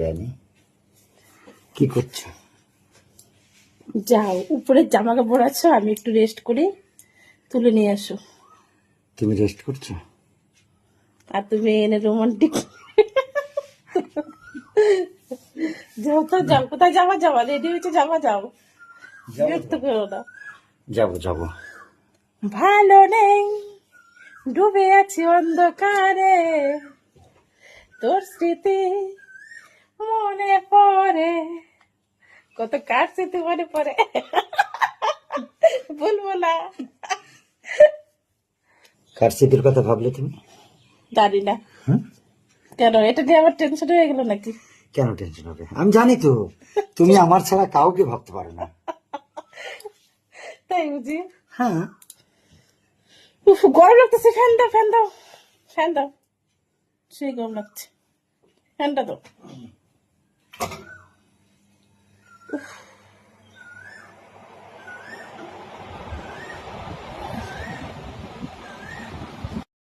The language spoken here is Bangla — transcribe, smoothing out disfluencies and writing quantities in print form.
রানী কি করছো? যাও উপরে জামা কাপড় আছে, আমি একটু রেস্ট করি, তুলে নিয়ে আসো। তুমি রেস্ট করছো? আর তুমি এনে রোমান্টিক। যাও তো, যাও, কোথায় যাওয়া যাওয়া রেডি হয়েছে, যাওয়া যাও, বিরক্ত করো না। যাবো যাবো। ভালো নেই, ডুবে আছি অন্ধকারে, তোর স্মৃতি মনে পড়ে, কত কার স্মৃতি মনে পড়ে, বলবো না। কার স্মৃতির কথা ভাবলে তুমি? জানি না হুম? কেন, এটা নিয়ে আমার টেনশন হয়ে গেল নাকি? কেন টেনশন হবে? আমি জানি তো তুমি আমার ছাড়া কাউকে ভাবতে পারো না। তাই বুঝি? হ্যাঁ। উফ, গরম লাগতেছে, ফ্যান দাও, ফ্যান দাও, ফ্যান দাও, সেই গরম লাগছে, ফ্যানটা দাও। উফ,